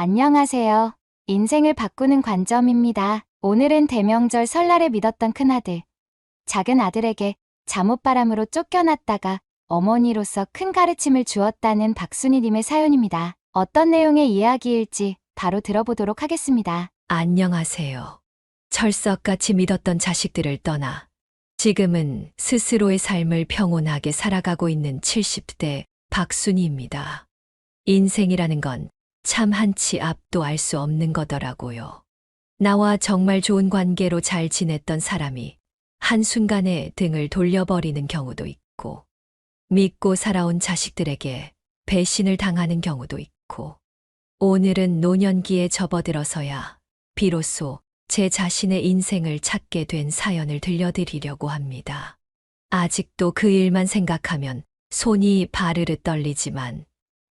안녕하세요. 인생을 바꾸는 관점입니다. 오늘은 대명절 설날에 믿었던 큰아들, 작은 아들에게 잠옷바람으로 쫓겨났다가 어머니로서 큰 가르침을 주었다는 박순희님의 사연입니다. 어떤 내용의 이야기일지 바로 들어보도록 하겠습니다. 안녕하세요. 철석같이 믿었던 자식들을 떠나 지금은 스스로의 삶을 평온하게 살아가고 있는 70대 박순희입니다. 인생이라는 건 참 한치 앞도 알 수 없는 거더라고요. 나와 정말 좋은 관계로 잘 지냈던 사람이 한순간에 등을 돌려버리는 경우도 있고, 믿고 살아온 자식들에게 배신을 당하는 경우도 있고, 오늘은 노년기에 접어들어서야 비로소 제 자신의 인생을 찾게 된 사연을 들려드리려고 합니다. 아직도 그 일만 생각하면 손이 바르르 떨리지만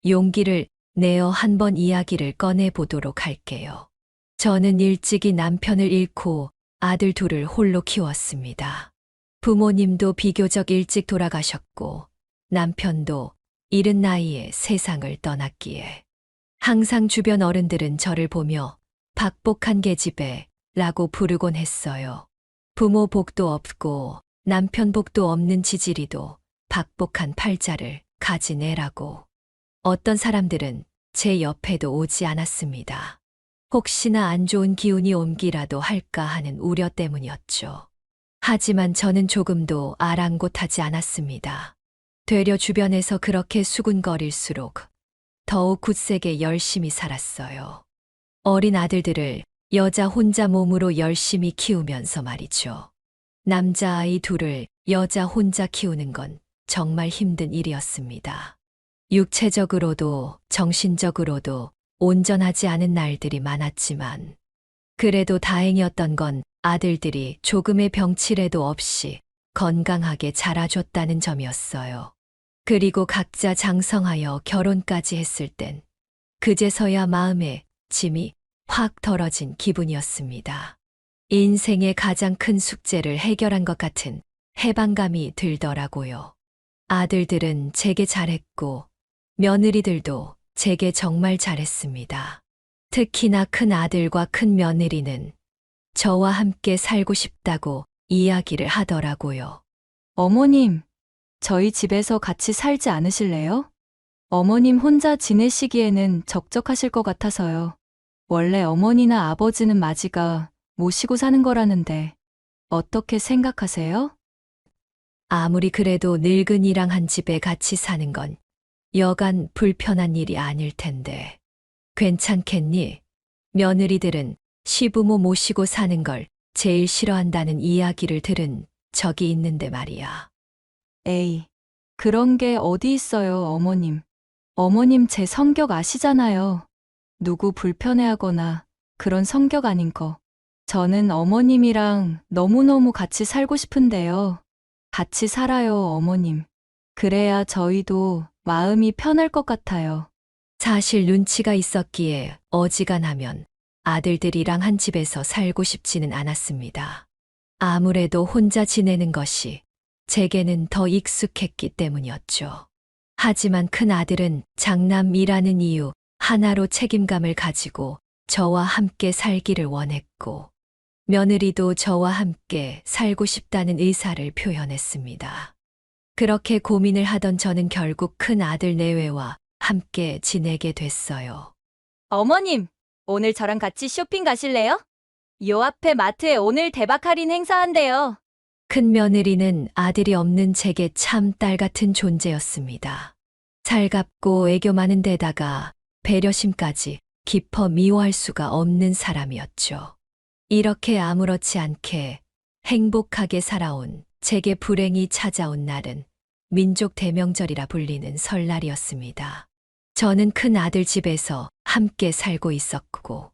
용기를 내어 한번 이야기를 꺼내보도록 할게요. 저는 일찍이 남편을 잃고 아들 둘을 홀로 키웠습니다. 부모님도 비교적 일찍 돌아가셨고 남편도 이른 나이에 세상을 떠났기에 항상 주변 어른들은 저를 보며 박복한 계집애 라고 부르곤 했어요. 부모 복도 없고 남편 복도 없는 지지리도 박복한 팔자를 가진 애라고. 어떤 사람들은 제 옆에도 오지 않았습니다. 혹시나 안 좋은 기운이 옮기라도 할까 하는 우려 때문이었죠. 하지만 저는 조금도 아랑곳하지 않았습니다. 되려 주변에서 그렇게 수군거릴수록 더욱 굳세게 열심히 살았어요. 어린 아들들을 여자 혼자 몸으로 열심히 키우면서 말이죠. 남자아이 둘을 여자 혼자 키우는 건 정말 힘든 일이었습니다. 육체적으로도 정신적으로도 온전하지 않은 날들이 많았지만 그래도 다행이었던 건 아들들이 조금의 병치레도 없이 건강하게 자라줬다는 점이었어요. 그리고 각자 장성하여 결혼까지 했을 땐 그제서야 마음에 짐이 확 덜어진 기분이었습니다. 인생의 가장 큰 숙제를 해결한 것 같은 해방감이 들더라고요. 아들들은 제게 잘했고 며느리들도 제게 정말 잘했습니다. 특히나 큰 아들과 큰 며느리는 저와 함께 살고 싶다고 이야기를 하더라고요. 어머님, 저희 집에서 같이 살지 않으실래요? 어머님 혼자 지내시기에는 적적하실 것 같아서요. 원래 어머니나 아버지는 맞이가 모시고 사는 거라는데 어떻게 생각하세요? 아무리 그래도 늙은이랑 한 집에 같이 사는 건 여간 불편한 일이 아닐 텐데. 괜찮겠니? 며느리들은 시부모 모시고 사는 걸 제일 싫어한다는 이야기를 들은 적이 있는데 말이야. 에이, 그런 게 어디 있어요, 어머님. 어머님 제 성격 아시잖아요. 누구 불편해하거나 그런 성격 아닌 거. 저는 어머님이랑 너무너무 같이 살고 싶은데요. 같이 살아요, 어머님. 그래야 저희도 마음이 편할 것 같아요. 사실 눈치가 있었기에 어지간하면 아들들이랑 한 집에서 살고 싶지는 않았습니다. 아무래도 혼자 지내는 것이 제게는 더 익숙했기 때문이었죠. 하지만 큰 아들은 장남이라는 이유 하나로 책임감을 가지고 저와 함께 살기를 원했고, 며느리도 저와 함께 살고 싶다는 의사를 표현했습니다. 그렇게 고민을 하던 저는 결국 큰 아들 내외와 함께 지내게 됐어요. 어머님, 오늘 저랑 같이 쇼핑 가실래요? 요 앞에 마트에 오늘 대박 할인 행사한대요. 큰 며느리는 아들이 없는 제게 참 딸 같은 존재였습니다. 살갑고 애교 많은 데다가 배려심까지 깊어 미워할 수가 없는 사람이었죠. 이렇게 아무렇지 않게 행복하게 살아온 제게 불행이 찾아온 날은 민족 대명절이라 불리는 설날이었습니다. 저는 큰 아들 집에서 함께 살고 있었고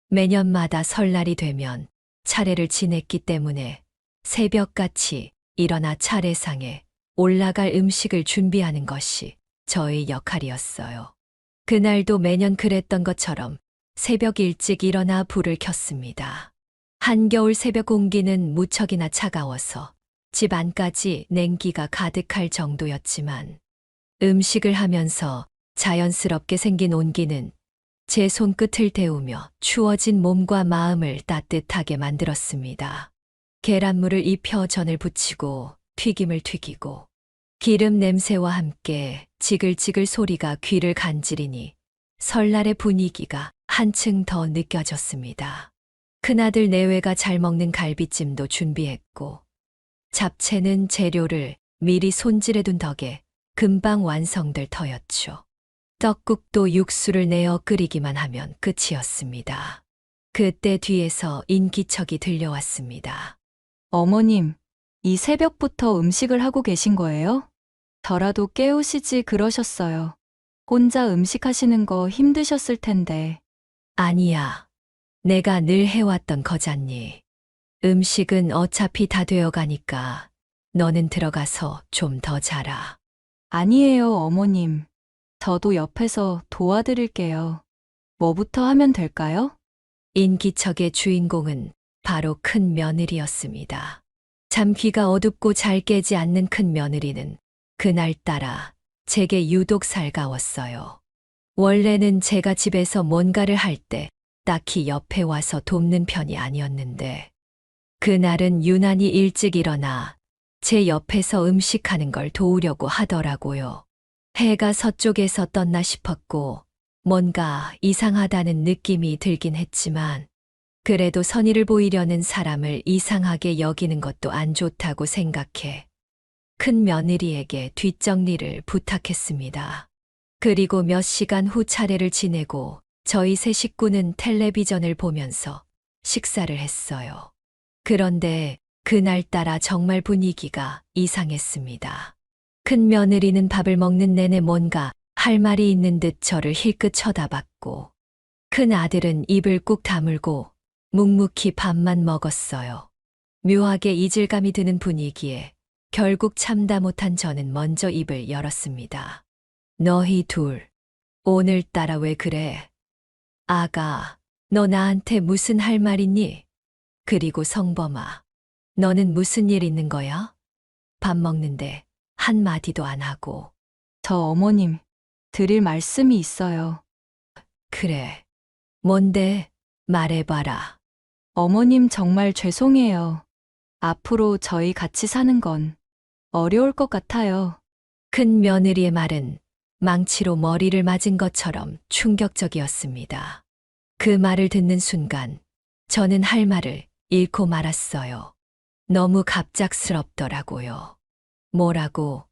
매년마다 설날이 되면 차례를 지냈기 때문에 새벽같이 일어나 차례상에 올라갈 음식을 준비하는 것이 저의 역할이었어요. 그날도 매년 그랬던 것처럼 새벽 일찍 일어나 불을 켰습니다. 한겨울 새벽 공기는 무척이나 차가워서 집 안까지 냉기가 가득할 정도였지만 음식을 하면서 자연스럽게 생긴 온기는 제 손끝을 데우며 추워진 몸과 마음을 따뜻하게 만들었습니다. 계란물을 입혀 전을 부치고 튀김을 튀기고 기름 냄새와 함께 지글지글 소리가 귀를 간지리니 설날의 분위기가 한층 더 느껴졌습니다. 큰아들 내외가 잘 먹는 갈비찜도 준비했고 잡채는 재료를 미리 손질해둔 덕에 금방 완성될 터였죠. 떡국도 육수를 내어 끓이기만 하면 끝이었습니다. 그때 뒤에서 인기척이 들려왔습니다. 어머님, 이 새벽부터 음식을 하고 계신 거예요? 저라도 깨우시지 그러셨어요. 혼자 음식 하시는 거 힘드셨을 텐데. 아니야. 내가 늘 해왔던 거잖니. 음식은 어차피 다 되어 가니까 너는 들어가서 좀 더 자라. 아니에요, 어머님. 저도 옆에서 도와드릴게요. 뭐부터 하면 될까요? 인기척의 주인공은 바로 큰 며느리였습니다. 잠귀가 어둡고 잘 깨지 않는 큰 며느리는 그날따라 제게 유독 살가웠어요. 원래는 제가 집에서 뭔가를 할 때 딱히 옆에 와서 돕는 편이 아니었는데 그날은 유난히 일찍 일어나 제 옆에서 음식하는 걸 도우려고 하더라고요. 해가 서쪽에서 떴나 싶었고 뭔가 이상하다는 느낌이 들긴 했지만 그래도 선의를 보이려는 사람을 이상하게 여기는 것도 안 좋다고 생각해 큰 며느리에게 뒷정리를 부탁했습니다. 그리고 몇 시간 후 차례를 지내고 저희 세 식구는 텔레비전을 보면서 식사를 했어요. 그런데 그날따라 정말 분위기가 이상했습니다. 큰 며느리는 밥을 먹는 내내 뭔가 할 말이 있는 듯 저를 힐끗 쳐다봤고 큰 아들은 입을 꾹 다물고 묵묵히 밥만 먹었어요. 묘하게 이질감이 드는 분위기에 결국 참다 못한 저는 먼저 입을 열었습니다. 너희 둘, 오늘따라 왜 그래? 아가, 너 나한테 무슨 할 말 있니? 그리고 성범아, 너는 무슨 일 있는 거야? 밥 먹는데 한마디도 안 하고. 저 어머님, 드릴 말씀이 있어요. 그래. 뭔데? 말해봐라. 어머님 정말 죄송해요. 앞으로 저희 같이 사는 건 어려울 것 같아요. 큰 며느리의 말은 망치로 머리를 맞은 것처럼 충격적이었습니다. 그 말을 듣는 순간 저는 할 말을 잃고 말았어요. 너무 갑작스럽더라고요. 뭐라고?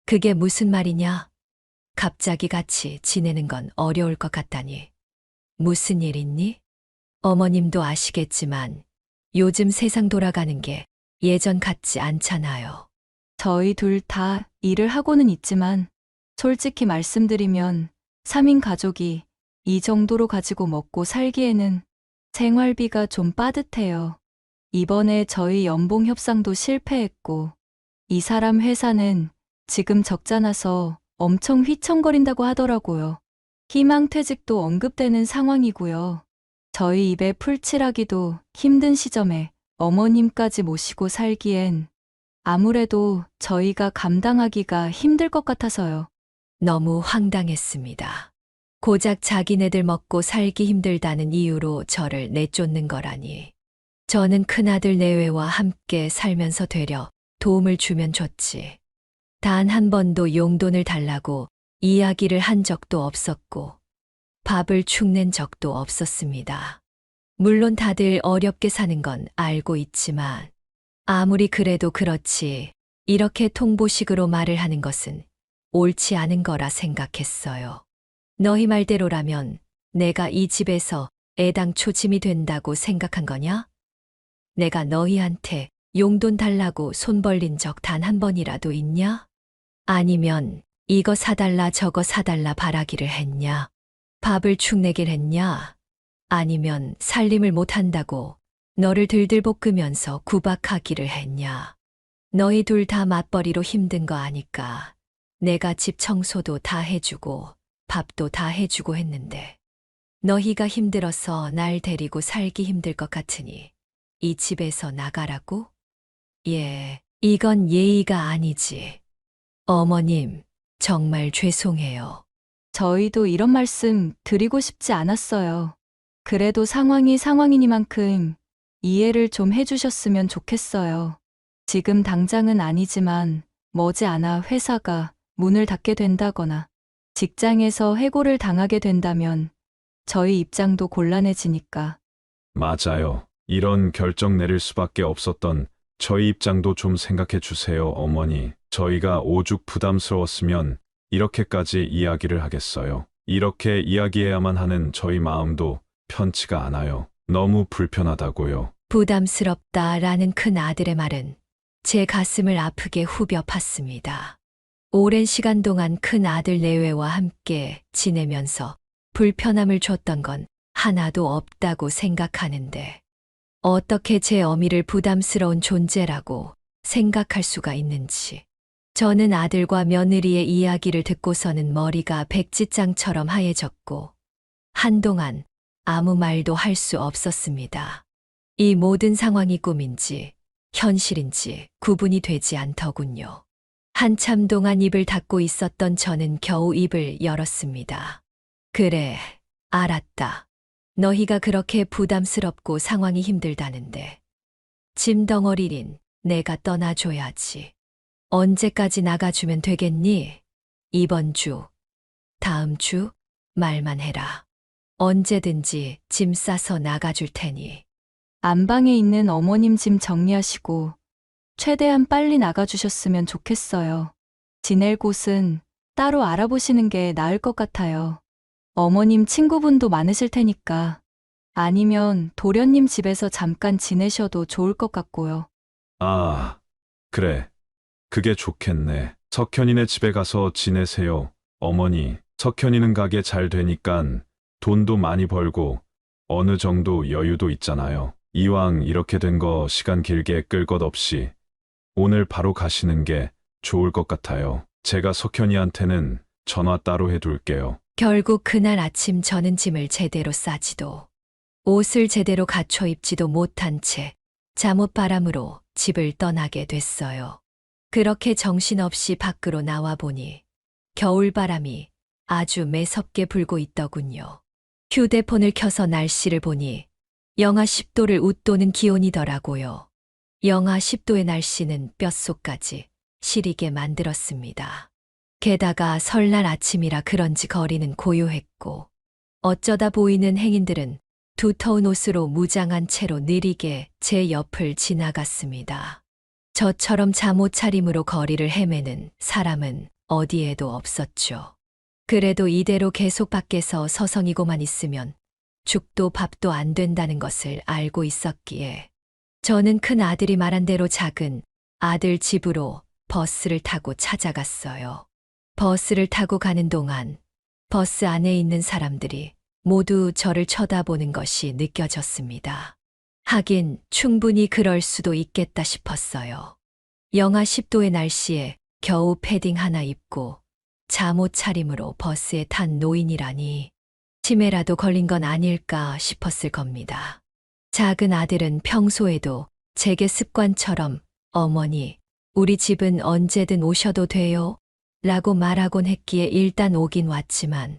그게 무슨 말이냐? 갑자기 같이 지내는 건 어려울 것 같다니. 무슨 일 있니? 어머님도 아시겠지만 요즘 세상 돌아가는 게 예전 같지 않잖아요. 저희 둘 다 일을 하고는 있지만 솔직히 말씀드리면 3인 가족이 이 정도로 가지고 먹고 살기에는 생활비가 좀 빠듯해요. 이번에 저희 연봉 협상도 실패했고 이 사람 회사는 지금 적자 나서 엄청 휘청거린다고 하더라고요. 희망퇴직도 언급되는 상황이고요. 저희 입에 풀칠하기도 힘든 시점에 어머님까지 모시고 살기엔 아무래도 저희가 감당하기가 힘들 것 같아서요. 너무 황당했습니다. 고작 자기네들 먹고 살기 힘들다는 이유로 저를 내쫓는 거라니. 저는 큰아들 내외와 함께 살면서 되려 도움을 주면 좋지. 단 한 번도 용돈을 달라고 이야기를 한 적도 없었고 밥을 축낸 적도 없었습니다. 물론 다들 어렵게 사는 건 알고 있지만 아무리 그래도 그렇지 이렇게 통보식으로 말을 하는 것은 옳지 않은 거라 생각했어요. 너희 말대로라면 내가 이 집에서 애당초 짐이 된다고 생각한 거냐? 내가 너희한테 용돈 달라고 손 벌린 적 단 한 번이라도 있냐? 아니면 이거 사달라 저거 사달라 바라기를 했냐? 밥을 축내길 했냐? 아니면 살림을 못한다고 너를 들들 볶으면서 구박하기를 했냐? 너희 둘 다 맞벌이로 힘든 거 아니까 내가 집 청소도 다 해주고 밥도 다 해주고 했는데 너희가 힘들어서 날 데리고 살기 힘들 것 같으니 이 집에서 나가라고? 예, 이건 예의가 아니지. 어머님, 정말 죄송해요. 저희도 이런 말씀 드리고 싶지 않았어요. 그래도 상황이 상황이니만큼 이해를 좀 해주셨으면 좋겠어요. 지금 당장은 아니지만 머지않아 회사가 문을 닫게 된다거나 직장에서 해고를 당하게 된다면 저희 입장도 곤란해지니까. 맞아요. 이런 결정 내릴 수밖에 없었던 저희 입장도 좀 생각해 주세요, 어머니. 저희가 오죽 부담스러웠으면 이렇게까지 이야기를 하겠어요. 이렇게 이야기해야만 하는 저희 마음도 편치가 않아요. 너무 불편하다고요. 부담스럽다라는 큰 아들의 말은 제 가슴을 아프게 후벼 팠습니다. 오랜 시간 동안 큰 아들 내외와 함께 지내면서 불편함을 줬던 건 하나도 없다고 생각하는데 어떻게 제 어미를 부담스러운 존재라고 생각할 수가 있는지. 저는 아들과 며느리의 이야기를 듣고서는 머리가 백지장처럼 하얘졌고 한동안 아무 말도 할 수 없었습니다. 이 모든 상황이 꿈인지 현실인지 구분이 되지 않더군요. 한참 동안 입을 닫고 있었던 저는 겨우 입을 열었습니다. 그래, 알았다. 너희가 그렇게 부담스럽고 상황이 힘들다는데 짐덩어리린 내가 떠나줘야지. 언제까지 나가주면 되겠니? 이번 주, 다음 주 말만 해라. 언제든지 짐 싸서 나가줄 테니. 안방에 있는 어머님 짐 정리하시고 최대한 빨리 나가주셨으면 좋겠어요. 지낼 곳은 따로 알아보시는 게 나을 것 같아요. 어머님 친구분도 많으실 테니까. 아니면 도련님 집에서 잠깐 지내셔도 좋을 것 같고요. 아, 그래. 그게 좋겠네. 석현이네 집에 가서 지내세요, 어머니. 석현이는 가게 잘 되니깐 돈도 많이 벌고 어느 정도 여유도 있잖아요. 이왕 이렇게 된 거 시간 길게 끌 것 없이 오늘 바로 가시는 게 좋을 것 같아요. 제가 석현이한테는 전화 따로 해둘게요. 결국 그날 아침 저는 짐을 제대로 싸지도 옷을 제대로 갖춰 입지도 못한 채 잠옷바람으로 집을 떠나게 됐어요. 그렇게 정신없이 밖으로 나와 보니 겨울바람이 아주 매섭게 불고 있더군요. 휴대폰을 켜서 날씨를 보니 영하 10도를 웃도는 기온이더라고요. 영하 10도의 날씨는 뼛속까지 시리게 만들었습니다. 게다가 설날 아침이라 그런지 거리는 고요했고 어쩌다 보이는 행인들은 두터운 옷으로 무장한 채로 느리게 제 옆을 지나갔습니다. 저처럼 잠옷 차림으로 거리를 헤매는 사람은 어디에도 없었죠. 그래도 이대로 계속 밖에서 서성이고만 있으면 죽도 밥도 안 된다는 것을 알고 있었기에 저는 큰 아들이 말한 대로 작은 아들 집으로 버스를 타고 찾아갔어요. 버스를 타고 가는 동안 버스 안에 있는 사람들이 모두 저를 쳐다보는 것이 느껴졌습니다. 하긴 충분히 그럴 수도 있겠다 싶었어요. 영하 10도의 날씨에 겨우 패딩 하나 입고 잠옷 차림으로 버스에 탄 노인이라니 치매라도 걸린 건 아닐까 싶었을 겁니다. 작은 아들은 평소에도 제게 습관처럼 어머니, 우리 집은 언제든 오셔도 돼요? 라고 말하곤 했기에 일단 오긴 왔지만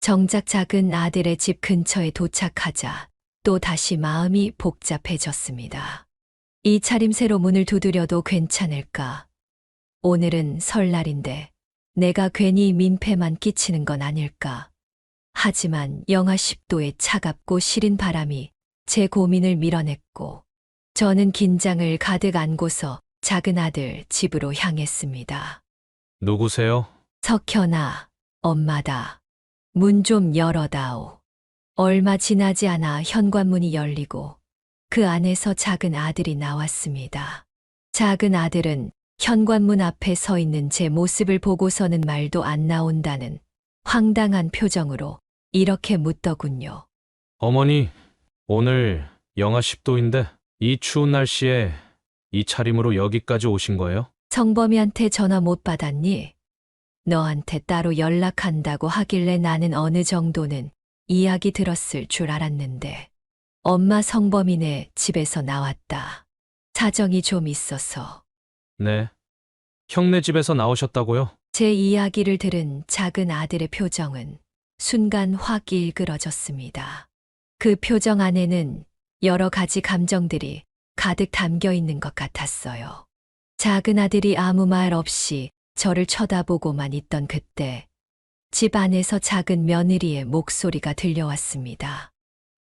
정작 작은 아들의 집 근처에 도착하자 또 다시 마음이 복잡해졌습니다. 이 차림새로 문을 두드려도 괜찮을까? 오늘은 설날인데 내가 괜히 민폐만 끼치는 건 아닐까? 하지만 영하 10도의 차갑고 시린 바람이 제 고민을 밀어냈고 저는 긴장을 가득 안고서 작은 아들 집으로 향했습니다. 누구세요? 석현아, 엄마다. 문 좀 열어다오. 얼마 지나지 않아 현관문이 열리고 그 안에서 작은 아들이 나왔습니다. 작은 아들은 현관문 앞에 서 있는 제 모습을 보고서는 말도 안 나온다는 황당한 표정으로 이렇게 묻더군요. 어머니, 오늘 영하 10도인데 이 추운 날씨에 이 차림으로 여기까지 오신 거예요? 성범이한테 전화 못 받았니? 너한테 따로 연락한다고 하길래 나는 어느 정도는 이야기 들었을 줄 알았는데 엄마 성범이네 집에서 나왔다. 사정이 좀 있어서. 네. 형네 집에서 나오셨다고요? 제 이야기를 들은 작은 아들의 표정은 순간 확 일그러졌습니다. 그 표정 안에는 여러 가지 감정들이 가득 담겨 있는 것 같았어요. 작은 아들이 아무 말 없이 저를 쳐다보고만 있던 그때 집 안에서 작은 며느리의 목소리가 들려왔습니다.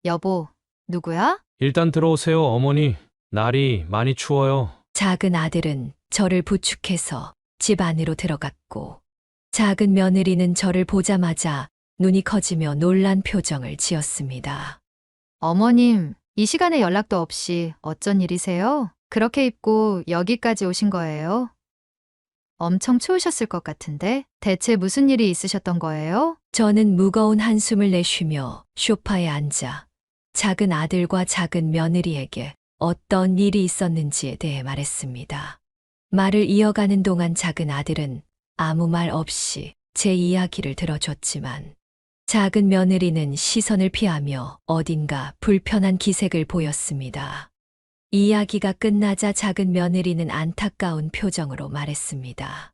여보, 누구야? 일단 들어오세요, 어머니. 날이 많이 추워요. 작은 아들은 저를 부축해서 집 안으로 들어갔고 작은 며느리는 저를 보자마자 눈이 커지며 놀란 표정을 지었습니다. 어머님, 이 시간에 연락도 없이 어쩐 일이세요? 그렇게 입고 여기까지 오신 거예요? 엄청 추우셨을 것 같은데 대체 무슨 일이 있으셨던 거예요? 저는 무거운 한숨을 내쉬며 소파에 앉아 작은 아들과 작은 며느리에게 어떤 일이 있었는지에 대해 말했습니다. 말을 이어가는 동안 작은 아들은 아무 말 없이 제 이야기를 들어줬지만 작은 며느리는 시선을 피하며 어딘가 불편한 기색을 보였습니다. 이야기가 끝나자 작은 며느리는 안타까운 표정으로 말했습니다.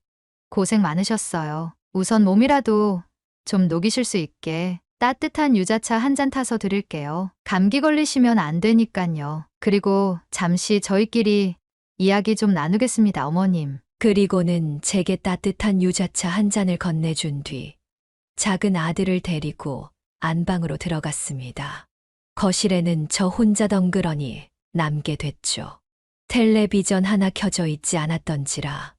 고생 많으셨어요. 우선 몸이라도 좀 녹이실 수 있게 따뜻한 유자차 한 잔 타서 드릴게요. 감기 걸리시면 안 되니깐요. 그리고 잠시 저희끼리 이야기 좀 나누겠습니다, 어머님. 그리고는 제게 따뜻한 유자차 한 잔을 건네준 뒤 작은 아들을 데리고 안방으로 들어갔습니다. 거실에는 저 혼자 덩그러니 남게 됐죠. 텔레비전 하나 켜져 있지 않았던지라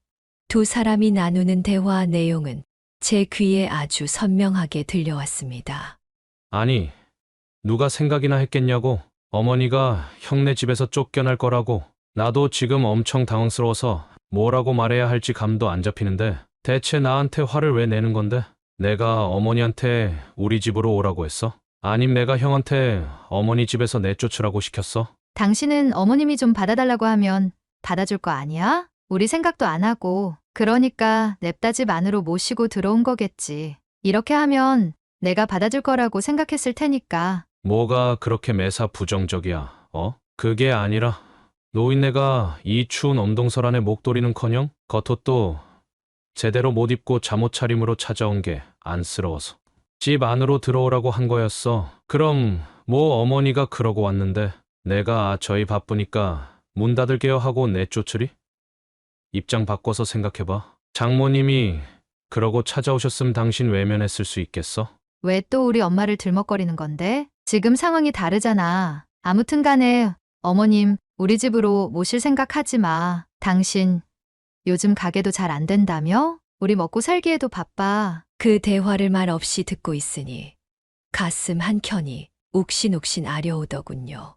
두 사람이 나누는 대화 내용은 제 귀에 아주 선명하게 들려왔습니다. 아니, 누가 생각이나 했겠냐고. 어머니가 형네 집에서 쫓겨날 거라고. 나도 지금 엄청 당황스러워서 뭐라고 말해야 할지 감도 안 잡히는데 대체 나한테 화를 왜 내는 건데? 내가 어머니한테 우리 집으로 오라고 했어? 아님 내가 형한테 어머니 집에서 내쫓으라고 시켰어? 당신은 어머님이 좀 받아달라고 하면 받아줄 거 아니야? 우리 생각도 안 하고 그러니까 냅다 집 안으로 모시고 들어온 거겠지. 이렇게 하면 내가 받아줄 거라고 생각했을 테니까. 뭐가 그렇게 매사 부정적이야, 그게 아니라 노인네가 이 추운 엄동설 안에 목도리는커녕 겉옷도 제대로 못 입고 잠옷 차림으로 찾아온 게 안쓰러워서 집 안으로 들어오라고 한 거였어. 그럼 뭐 어머니가 그러고 왔는데 내가 저희 바쁘니까 문 닫을게요 하고 내쫓으리? 입장 바꿔서 생각해봐. 장모님이 그러고 찾아오셨음 당신 외면했을 수 있겠어? 왜 또 우리 엄마를 들먹거리는 건데? 지금 상황이 다르잖아. 아무튼 간에 어머님 우리 집으로 모실 생각하지 마. 당신 요즘 가게도 잘 안 된다며? 우리 먹고 살기에도 바빠. 그 대화를 말 없이 듣고 있으니 가슴 한켠이 욱신욱신 아려오더군요.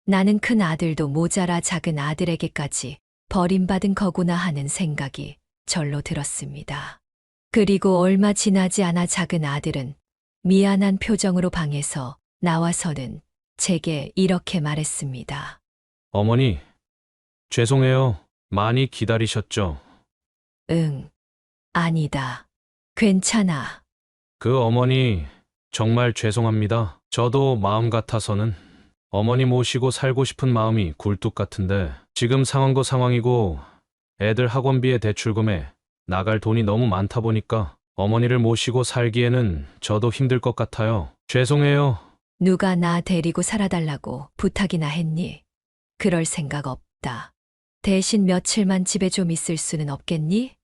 나는 큰 아들도 모자라 작은 아들에게까지 버림받은 거구나 하는 생각이 절로 들었습니다. 그리고 얼마 지나지 않아 작은 아들은 미안한 표정으로 방에서 나와서는 제게 이렇게 말했습니다. 어머니, 죄송해요. 많이 기다리셨죠? 응, 아니다. 괜찮아. 그 어머니 정말 죄송합니다. 저도 마음 같아서는 어머니 모시고 살고 싶은 마음이 굴뚝 같은데 지금 상황도 상황이고 애들 학원비에 대출금에 나갈 돈이 너무 많다 보니까 어머니를 모시고 살기에는 저도 힘들 것 같아요. 죄송해요. 누가 나 데리고 살아달라고 부탁이나 했니? 그럴 생각 없다. 대신 며칠만 집에 좀 있을 수는 없겠니?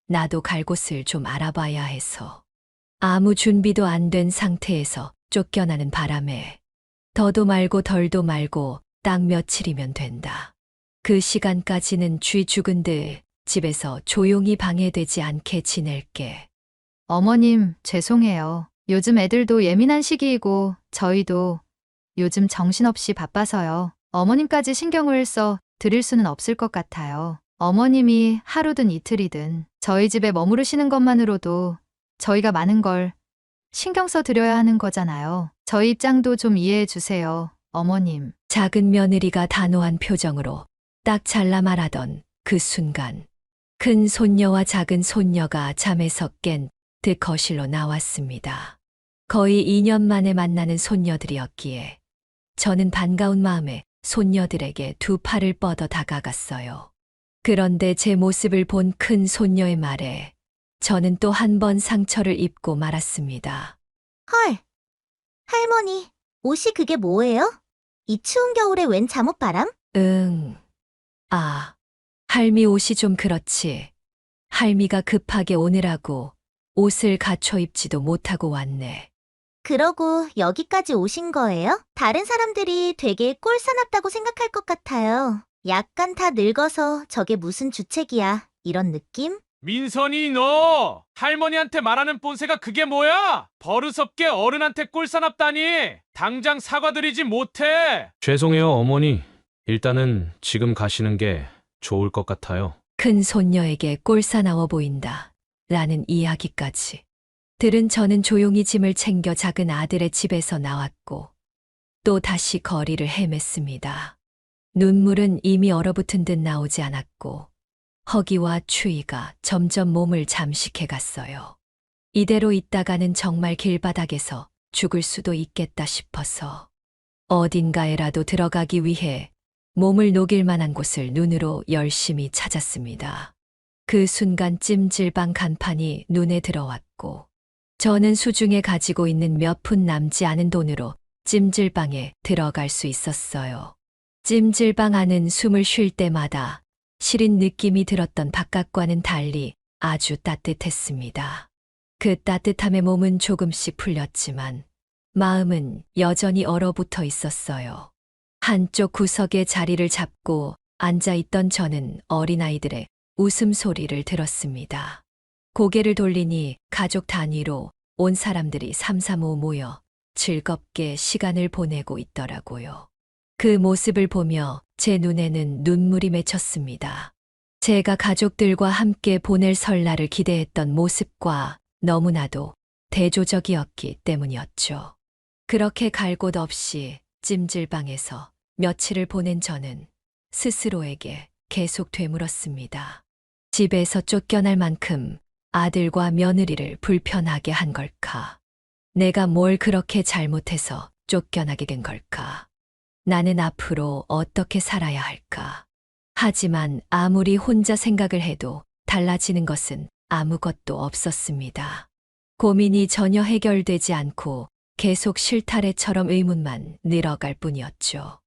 나도 갈 곳을 좀 알아봐야 해서. 아무 준비도 안 된 상태에서 쫓겨나는 바람에 더도 말고 덜도 말고 딱 며칠이면 된다. 그 시간까지는 쥐 죽은 듯 집에서 조용히 방해되지 않게 지낼게. 어머님 죄송해요. 요즘 애들도 예민한 시기이고 저희도 요즘 정신없이 바빠서요. 어머님까지 신경을 써 드릴 수는 없을 것 같아요. 어머님이 하루든 이틀이든 저희 집에 머무르시는 것만으로도 저희가 많은 걸 신경 써 드려야 하는 거잖아요. 저희 입장도 좀 이해해 주세요, 어머님. 작은 며느리가 단호한 표정으로 딱 잘라 말하던 그 순간 큰 손녀와 작은 손녀가 잠에서 깬 듯 거실로 나왔습니다. 거의 2년 만에 만나는 손녀들이었기에 저는 반가운 마음에 손녀들에게 두 팔을 뻗어 다가갔어요. 그런데 제 모습을 본 큰 손녀의 말에 저는 또 한 번 상처를 입고 말았습니다. 헐, 할머니, 옷이 그게 뭐예요? 이 추운 겨울에 웬 잠옷바람? 응. 아, 할미 옷이 좀 그렇지. 할미가 급하게 오느라고 옷을 갖춰 입지도 못하고 왔네. 그러고 여기까지 오신 거예요? 다른 사람들이 되게 꼴사납다고 생각할 것 같아요. 약간 다 늙어서 저게 무슨 주책이야. 이런 느낌? 민선이 너 할머니한테 말하는 본세가 그게 뭐야? 버릇없게 어른한테 꼴사납다니. 당장 사과드리지 못해. 죄송해요, 어머니. 일단은 지금 가시는 게 좋을 것 같아요. 큰 손녀에게 꼴사나워 보인다. 라는 이야기까지. 들은 저는 조용히 짐을 챙겨 작은 아들의 집에서 나왔고 또 다시 거리를 헤맸습니다. 눈물은 이미 얼어붙은 듯 나오지 않았고 허기와 추위가 점점 몸을 잠식해 갔어요. 이대로 있다가는 정말 길바닥에서 죽을 수도 있겠다 싶어서 어딘가에라도 들어가기 위해 몸을 녹일 만한 곳을 눈으로 열심히 찾았습니다. 그 순간 찜질방 간판이 눈에 들어왔고 저는 수중에 가지고 있는 몇 푼 남지 않은 돈으로 찜질방에 들어갈 수 있었어요. 찜질방 안은 숨을 쉴 때마다 시린 느낌이 들었던 바깥과는 달리 아주 따뜻했습니다. 그 따뜻함에 몸은 조금씩 풀렸지만 마음은 여전히 얼어붙어 있었어요. 한쪽 구석에 자리를 잡고 앉아있던 저는 어린아이들의 웃음소리를 들었습니다. 고개를 돌리니 가족 단위로 온 사람들이 삼삼오오 모여 즐겁게 시간을 보내고 있더라고요. 그 모습을 보며 제 눈에는 눈물이 맺혔습니다. 제가 가족들과 함께 보낼 설날을 기대했던 모습과 너무나도 대조적이었기 때문이었죠. 그렇게 갈 곳 없이 찜질방에서 며칠을 보낸 저는 스스로에게 계속 되물었습니다. 집에서 쫓겨날 만큼 아들과 며느리를 불편하게 한 걸까? 내가 뭘 그렇게 잘못해서 쫓겨나게 된 걸까? 나는 앞으로 어떻게 살아야 할까? 하지만 아무리 혼자 생각을 해도 달라지는 것은 아무것도 없었습니다. 고민이 전혀 해결되지 않고 계속 실타래처럼 의문만 늘어갈 뿐이었죠.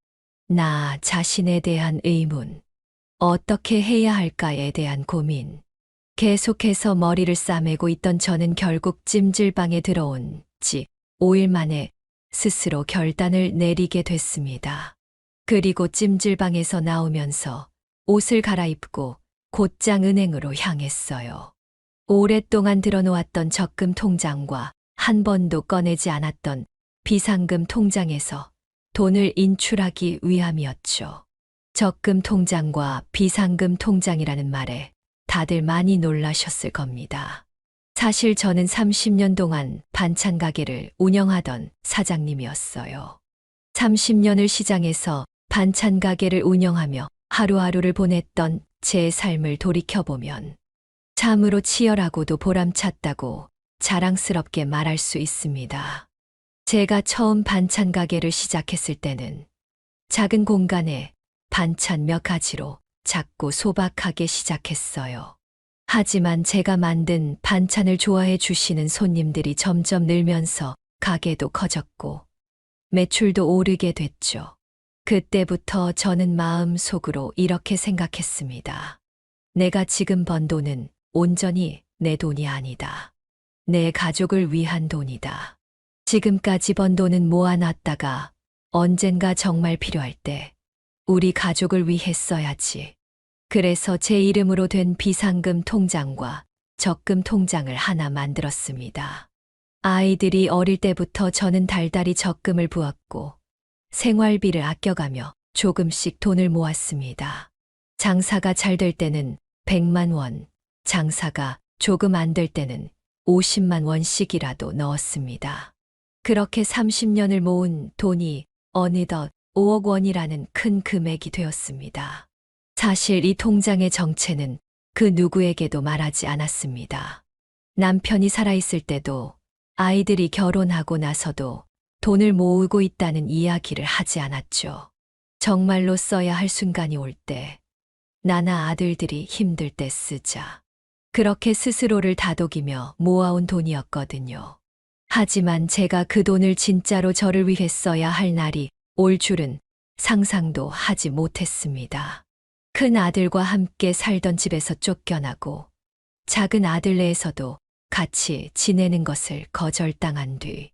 나 자신에 대한 의문, 어떻게 해야 할까에 대한 고민. 계속해서 머리를 싸매고 있던 저는 결국 찜질방에 들어온 지 5일 만에 스스로 결단을 내리게 됐습니다. 그리고 찜질방에서 나오면서 옷을 갈아입고 곧장 은행으로 향했어요. 오랫동안 들어놓았던 적금 통장과 한 번도 꺼내지 않았던 비상금 통장에서 돈을 인출하기 위함이었죠. 적금 통장과 비상금 통장이라는 말에 다들 많이 놀라셨을 겁니다. 사실 저는 30년 동안 반찬 가게를 운영하던 사장님이었어요. 30년을 시장에서 반찬 가게를 운영하며 하루하루를 보냈던 제 삶을 돌이켜보면 참으로 치열하고도 보람찼다고 자랑스럽게 말할 수 있습니다. 제가 처음 반찬 가게를 시작했을 때는 작은 공간에 반찬 몇 가지로 작고 소박하게 시작했어요. 하지만 제가 만든 반찬을 좋아해 주시는 손님들이 점점 늘면서 가게도 커졌고 매출도 오르게 됐죠. 그때부터 저는 마음속으로 이렇게 생각했습니다. 내가 지금 번 돈은 온전히 내 돈이 아니다. 내 가족을 위한 돈이다. 지금까지 번 돈은 모아놨다가 언젠가 정말 필요할 때 우리 가족을 위해 써야지. 그래서 제 이름으로 된 비상금 통장과 적금 통장을 하나 만들었습니다. 아이들이 어릴 때부터 저는 달달이 적금을 부었고 생활비를 아껴가며 조금씩 돈을 모았습니다. 장사가 잘 될 때는 100만 원, 장사가 조금 안 될 때는 50만 원씩이라도 넣었습니다. 그렇게 30년을 모은 돈이 어느덧 5억 원이라는 큰 금액이 되었습니다. 사실 이 통장의 정체는 그 누구에게도 말하지 않았습니다. 남편이 살아있을 때도 아이들이 결혼하고 나서도 돈을 모으고 있다는 이야기를 하지 않았죠. 정말로 써야 할 순간이 올 때, 나나 아들들이 힘들 때 쓰자. 그렇게 스스로를 다독이며 모아온 돈이었거든요. 하지만 제가 그 돈을 진짜로 저를 위해 써야 할 날이 올 줄은 상상도 하지 못했습니다. 큰 아들과 함께 살던 집에서 쫓겨나고 작은 아들네에서도 같이 지내는 것을 거절당한 뒤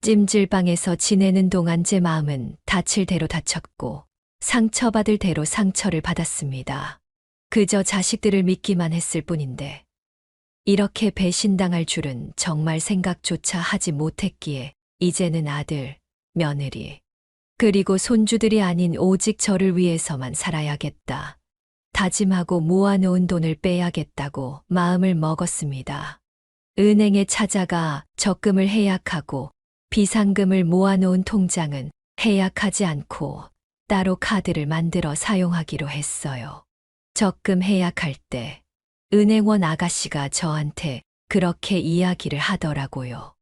찜질방에서 지내는 동안 제 마음은 다칠 대로 다쳤고 상처받을 대로 상처를 받았습니다. 그저 자식들을 믿기만 했을 뿐인데 이렇게 배신당할 줄은 정말 생각조차 하지 못했기에 이제는 아들, 며느리, 그리고 손주들이 아닌 오직 저를 위해서만 살아야겠다. 다짐하고 모아놓은 돈을 빼야겠다고 마음을 먹었습니다. 은행에 찾아가 적금을 해약하고 비상금을 모아놓은 통장은 해약하지 않고 따로 카드를 만들어 사용하기로 했어요. 적금 해약할 때 은행원 아가씨가 저한테 그렇게 이야기를 하더라고요.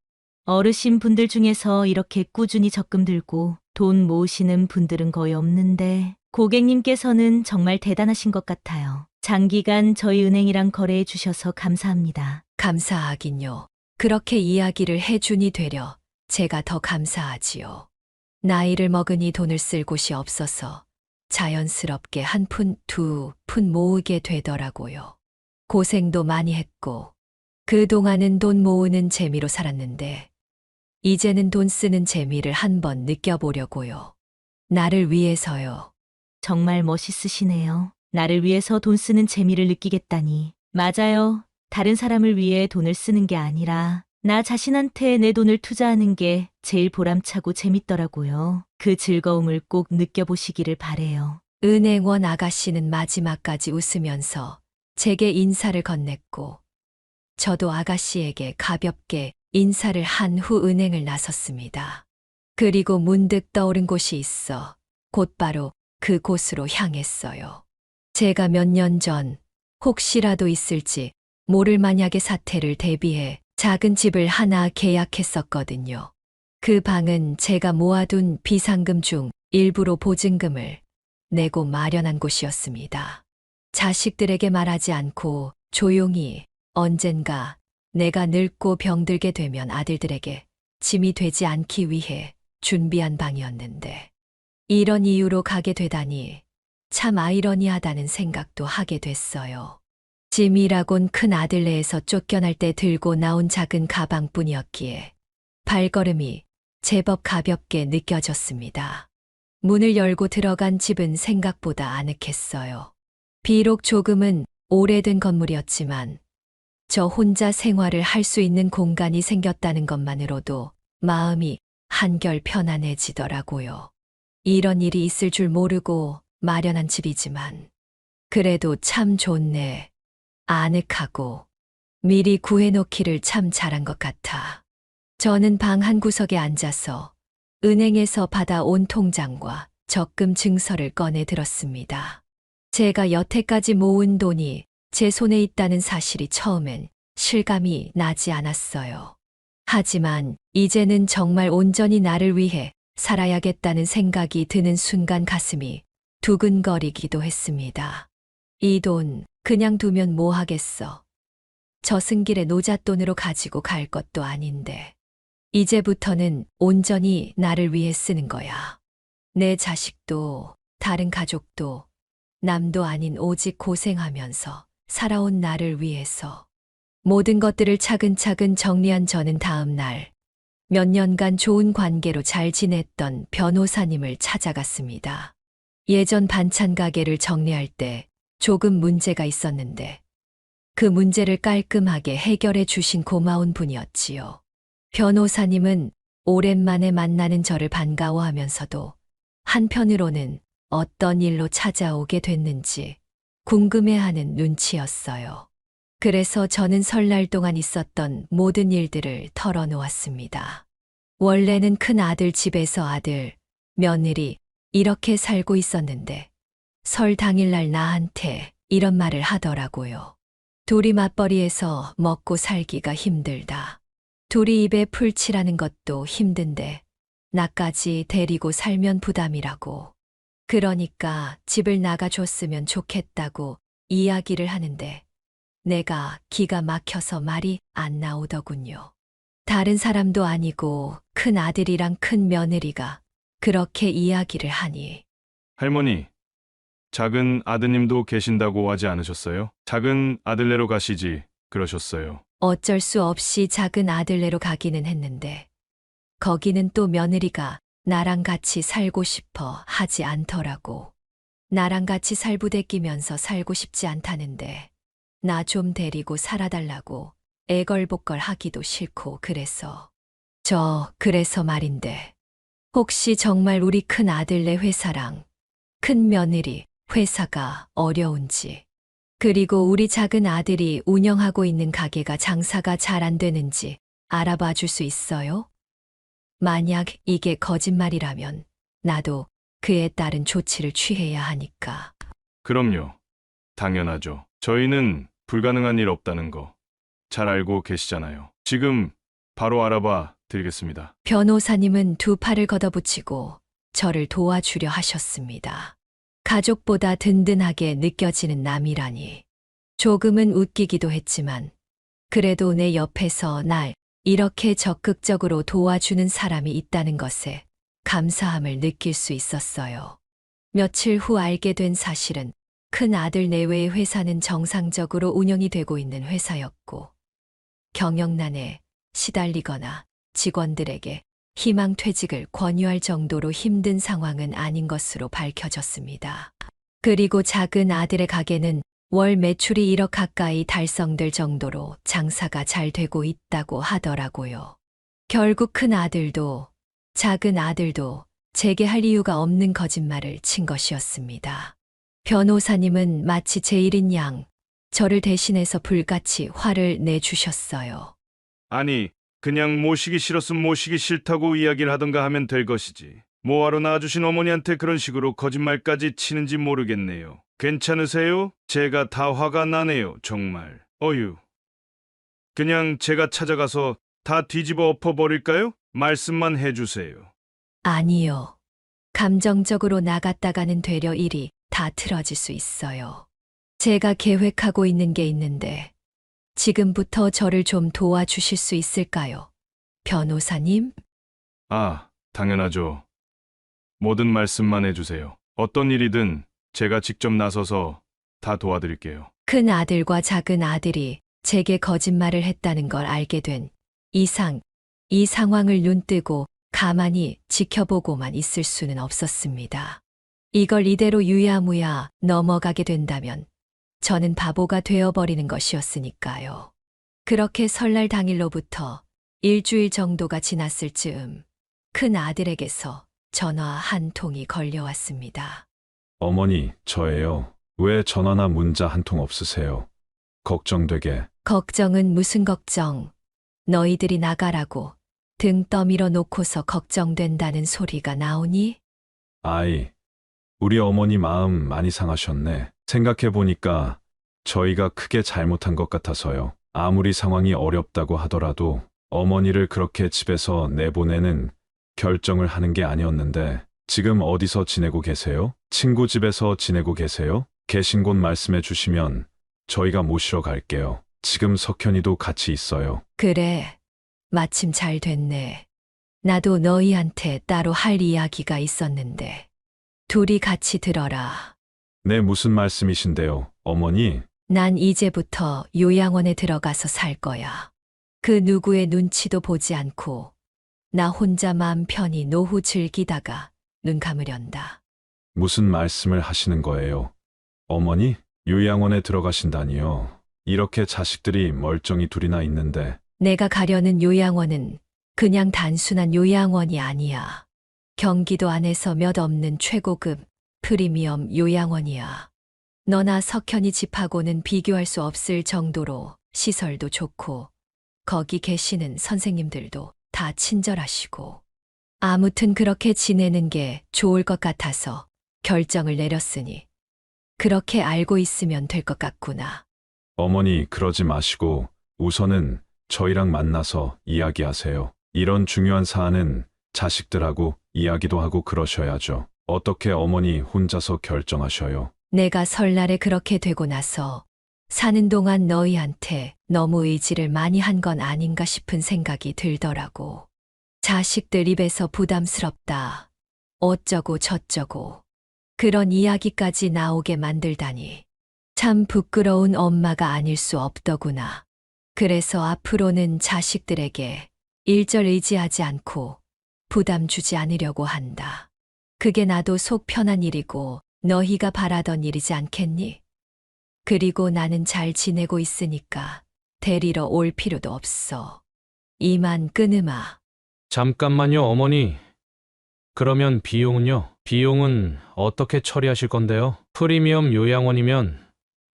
어르신 분들 중에서 이렇게 꾸준히 적금 들고 돈 모으시는 분들은 거의 없는데 고객님께서는 정말 대단하신 것 같아요. 장기간 저희 은행이랑 거래해 주셔서 감사합니다. 감사하긴요. 그렇게 이야기를 해주니 되려 제가 더 감사하지요. 나이를 먹으니 돈을 쓸 곳이 없어서 자연스럽게 한 푼, 두 푼 모으게 되더라고요. 고생도 많이 했고 그동안은 돈 모으는 재미로 살았는데 이제는 돈 쓰는 재미를 한번 느껴보려고요. 나를 위해서요. 정말 멋있으시네요. 나를 위해서 돈 쓰는 재미를 느끼겠다니. 맞아요. 다른 사람을 위해 돈을 쓰는 게 아니라 나 자신한테 내 돈을 투자하는 게 제일 보람차고 재밌더라고요. 그 즐거움을 꼭 느껴보시기를 바래요. 은행원 아가씨는 마지막까지 웃으면서 제게 인사를 건넸고 저도 아가씨에게 가볍게 인사를 한 후 은행을 나섰습니다. 그리고 문득 떠오른 곳이 있어 곧바로 그곳으로 향했어요. 제가 몇 년 전 혹시라도 있을지 모를 만약의 사태를 대비해 작은 집을 하나 계약했었거든요. 그 방은 제가 모아둔 비상금 중 일부로 보증금을 내고 마련한 곳이었습니다. 자식들에게 말하지 않고 조용히 언젠가 내가 늙고 병들게 되면 아들들에게 짐이 되지 않기 위해 준비한 방이었는데 이런 이유로 가게 되다니 참 아이러니하다는 생각도 하게 됐어요. 짐이라곤 큰 아들네에서 쫓겨날 때 들고 나온 작은 가방뿐이었기에 발걸음이 제법 가볍게 느껴졌습니다. 문을 열고 들어간 집은 생각보다 아늑했어요. 비록 조금은 오래된 건물이었지만 저 혼자 생활을 할 수 있는 공간이 생겼다는 것만으로도 마음이 한결 편안해지더라고요. 이런 일이 있을 줄 모르고 마련한 집이지만 그래도 참 좋네. 아늑하고 미리 구해놓기를 참 잘한 것 같아. 저는 방 한 구석에 앉아서 은행에서 받아온 통장과 적금 증서를 꺼내 들었습니다. 제가 여태까지 모은 돈이 제 손에 있다는 사실이 처음엔 실감이 나지 않았어요. 하지만 이제는 정말 온전히 나를 위해 살아야겠다는 생각이 드는 순간 가슴이 두근거리기도 했습니다. 이 돈 그냥 두면 뭐 하겠어. 저승길에 노잣돈으로 가지고 갈 것도 아닌데. 이제부터는 온전히 나를 위해 쓰는 거야. 내 자식도 다른 가족도 남도 아닌 오직 고생하면서 살아온 나를 위해서. 모든 것들을 차근차근 정리한 저는 다음 날 몇 년간 좋은 관계로 잘 지냈던 변호사님을 찾아갔습니다. 예전 반찬 가게를 정리할 때 조금 문제가 있었는데 그 문제를 깔끔하게 해결해 주신 고마운 분이었지요. 변호사님은 오랜만에 만나는 저를 반가워하면서도 한편으로는 어떤 일로 찾아오게 됐는지 궁금해하는 눈치였어요. 그래서 저는 설날 동안 있었던 모든 일들을 털어놓았습니다. 원래는 큰 아들 집에서 아들, 며느리 이렇게 살고 있었는데 설 당일날 나한테 이런 말을 하더라고요. 둘이 맞벌이해서 먹고 살기가 힘들다. 둘이 입에 풀 칠하는 것도 힘든데 나까지 데리고 살면 부담이라고. 그러니까 집을 나가줬으면 좋겠다고 이야기를 하는데 내가 기가 막혀서 말이 안 나오더군요. 다른 사람도 아니고 큰 아들이랑 큰 며느리가 그렇게 이야기를 하니 할머니, 작은 아드님도 계신다고 하지 않으셨어요? 작은 아들네로 가시지 그러셨어요. 어쩔 수 없이 작은 아들네로 가기는 했는데 거기는 또 며느리가 나랑 같이 살고 싶어 하지 않더라고. 나랑 같이 살부대끼면서 살고 싶지 않다는데 나 좀 데리고 살아달라고 애걸복걸 하기도 싫고 그래서 그래서 말인데 혹시 정말 우리 큰 아들네 회사랑 큰 며느리 회사가 어려운지 그리고 우리 작은 아들이 운영하고 있는 가게가 장사가 잘 안 되는지 알아봐 줄 수 있어요? 만약 이게 거짓말이라면 나도 그에 따른 조치를 취해야 하니까. 그럼요. 당연하죠. 저희는 불가능한 일 없다는 거 잘 알고 계시잖아요. 지금 바로 알아봐 드리겠습니다. 변호사님은 두 팔을 걷어붙이고 저를 도와주려 하셨습니다. 가족보다 든든하게 느껴지는 남이라니. 조금은 웃기기도 했지만 그래도 내 옆에서 날 이렇게 적극적으로 도와주는 사람이 있다는 것에 감사함을 느낄 수 있었어요. 며칠 후 알게 된 사실은 큰 아들 내외의 회사는 정상적으로 운영이 되고 있는 회사였고 경영난에 시달리거나 직원들에게 희망퇴직을 권유할 정도로 힘든 상황은 아닌 것으로 밝혀졌습니다. 그리고 작은 아들의 가게는 월 매출이 1억 가까이 달성될 정도로 장사가 잘 되고 있다고 하더라고요. 결국 큰 아들도 작은 아들도 제게 할 이유가 없는 거짓말을 친 것이었습니다. 변호사님은 마치 제 일인 양 저를 대신해서 불같이 화를 내주셨어요. 아니, 그냥 모시기 싫었으면 모시기 싫다고 이야기를 하던가 하면 될 것이지. 뭐하러 낳아주신 어머니한테 그런 식으로 거짓말까지 치는지 모르겠네요. 괜찮으세요? 제가 다 화가 나네요, 정말. 어휴. 그냥 제가 찾아가서 다 뒤집어 엎어버릴까요? 말씀만 해주세요. 아니요. 감정적으로 나갔다가는 되려 일이 다 틀어질 수 있어요. 제가 계획하고 있는 게 있는데 지금부터 저를 좀 도와주실 수 있을까요? 변호사님? 아, 당연하죠. 모든 말씀만 해주세요. 어떤 일이든 제가 직접 나서서 다 도와드릴게요. 큰 아들과 작은 아들이 제게 거짓말을 했다는 걸 알게 된 이상, 이 상황을 눈뜨고 가만히 지켜보고만 있을 수는 없었습니다. 이걸 이대로 유야무야 넘어가게 된다면 저는 바보가 되어버리는 것이었으니까요. 그렇게 설날 당일로부터 일주일 정도가 지났을 즈음 큰 아들에게서 전화 한 통이 걸려왔습니다. 어머니, 저예요. 왜 전화나 문자 한 통 없으세요? 걱정되게. 걱정은 무슨 걱정. 너희들이 나가라고 등 떠밀어 놓고서 걱정된다는 소리가 나오니? 아이, 우리 어머니 마음 많이 상하셨네. 생각해보니까 저희가 크게 잘못한 것 같아서요. 아무리 상황이 어렵다고 하더라도 어머니를 그렇게 집에서 내보내는 결정을 하는 게 아니었는데 지금 어디서 지내고 계세요? 친구 집에서 지내고 계세요? 계신 곳 말씀해 주시면 저희가 모시러 갈게요. 지금 석현이도 같이 있어요. 그래, 마침 잘 됐네. 나도 너희한테 따로 할 이야기가 있었는데 둘이 같이 들어라. 네, 무슨 말씀이신데요, 어머니? 난 이제부터 요양원에 들어가서 살 거야. 그 누구의 눈치도 보지 않고 나 혼자 마음 편히 노후 즐기다가 눈 감으련다. 무슨 말씀을 하시는 거예요? 어머니, 요양원에 들어가신다니요. 이렇게 자식들이 멀쩡히 둘이나 있는데. 내가 가려는 요양원은 그냥 단순한 요양원이 아니야. 경기도 안에서 몇 없는 최고급 프리미엄 요양원이야. 너나 석현이 집하고는 비교할 수 없을 정도로 시설도 좋고 거기 계시는 선생님들도 다 친절하시고 아무튼 그렇게 지내는 게 좋을 것 같아서 결정을 내렸으니 그렇게 알고 있으면 될 것 같구나. 어머니, 그러지 마시고 우선은 저희랑 만나서 이야기하세요. 이런 중요한 사안은 자식들하고 이야기도 하고 그러셔야죠. 어떻게 어머니 혼자서 결정하셔요? 내가 설날에 그렇게 되고 나서 사는 동안 너희한테 너무 의지를 많이 한 건 아닌가 싶은 생각이 들더라고. 자식들 입에서 부담스럽다. 어쩌고 저쩌고. 그런 이야기까지 나오게 만들다니. 참 부끄러운 엄마가 아닐 수 없더구나. 그래서 앞으로는 자식들에게 일절 의지하지 않고 부담 주지 않으려고 한다. 그게 나도 속 편한 일이고 너희가 바라던 일이지 않겠니? 그리고 나는 잘 지내고 있으니까 데리러 올 필요도 없어. 이만 끊으마. 잠깐만요, 어머니. 그러면 비용은요? 비용은 어떻게 처리하실 건데요? 프리미엄 요양원이면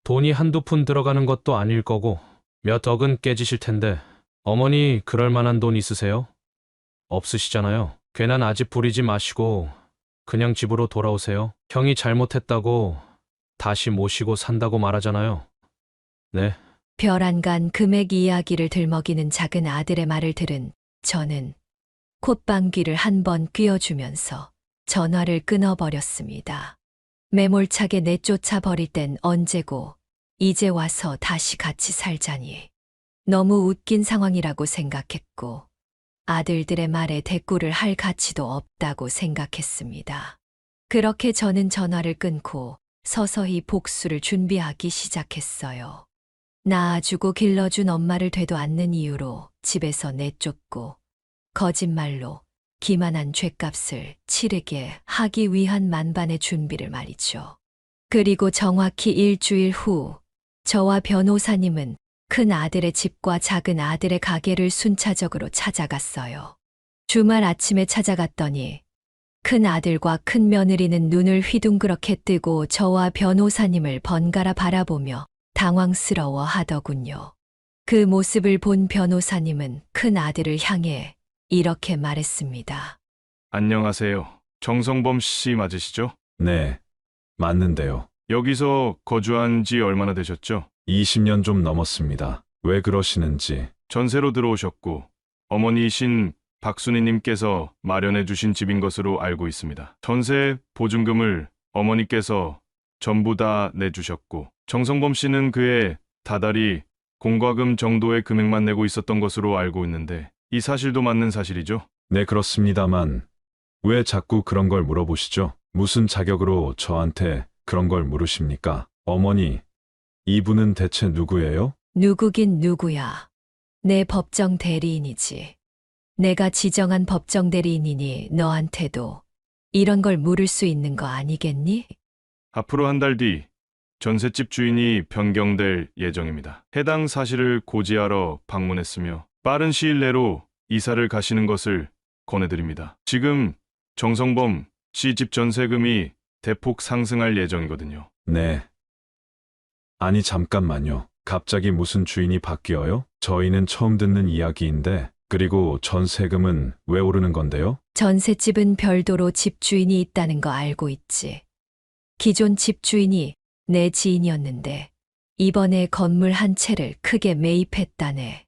돈이 한두 푼 들어가는 것도 아닐 거고 몇 억은 깨지실 텐데 어머니 그럴 만한 돈 있으세요? 없으시잖아요. 괜한 아집 부리지 마시고 그냥 집으로 돌아오세요. 형이 잘못했다고 다시 모시고 산다고 말하잖아요. 네. 별안간 금액 이야기를 들먹이는 작은 아들의 말을 들은 저는 콧방귀를 한 번 뀌어주면서 전화를 끊어버렸습니다. 매몰차게 내쫓아 버릴 땐 언제고 이제 와서 다시 같이 살자니. 너무 웃긴 상황이라고 생각했고 아들들의 말에 대꾸를 할 가치도 없다고 생각했습니다. 그렇게 저는 전화를 끊고 서서히 복수를 준비하기 시작했어요. 낳아주고 길러준 엄마를 되도 않는 이유로 집에서 내쫓고 거짓말로 기만한 죗값을 치르게 하기 위한 만반의 준비를 말이죠. 그리고 정확히 일주일 후 저와 변호사님은 큰 아들의 집과 작은 아들의 가게를 순차적으로 찾아갔어요. 주말 아침에 찾아갔더니 큰 아들과 큰 며느리는 눈을 휘둥그렇게 뜨고 저와 변호사님을 번갈아 바라보며 당황스러워 하더군요. 그 모습을 본 변호사님은 큰 아들을 향해 이렇게 말했습니다. 안녕하세요. 정성범 씨 맞으시죠? 네, 맞는데요. 여기서 거주한 지 얼마나 되셨죠? 20년 좀 넘었습니다. 왜 그러시는지. 전세로 들어오셨고 어머니이신 박순희님께서 마련해 주신 집인 것으로 알고 있습니다. 전세 보증금을 어머니께서 전부 다 내주셨고 정성범 씨는 그해 다달이 공과금 정도의 금액만 내고 있었던 것으로 알고 있는데 이 사실도 맞는 사실이죠? 네, 그렇습니다만 왜 자꾸 그런 걸 물어보시죠? 무슨 자격으로 저한테 그런 걸 물으십니까? 어머니, 이분은 대체 누구예요? 누구긴 누구야. 내 법정 대리인이지. 내가 지정한 법정 대리인이니 너한테도 이런 걸 물을 수 있는 거 아니겠니? 앞으로 한 달 뒤 전셋집 주인이 변경될 예정입니다. 해당 사실을 고지하러 방문했으며 빠른 시일 내로 이사를 가시는 것을 권해드립니다. 지금 정성범 씨 집 전세금이 대폭 상승할 예정이거든요. 네. 아니, 잠깐만요. 갑자기 무슨 주인이 바뀌어요? 저희는 처음 듣는 이야기인데, 그리고 전세금은 왜 오르는 건데요? 전셋집은 별도로 집주인이 있다는 거 알고 있지. 기존 집주인이 내 지인이었는데 이번에 건물 한 채를 크게 매입했다네.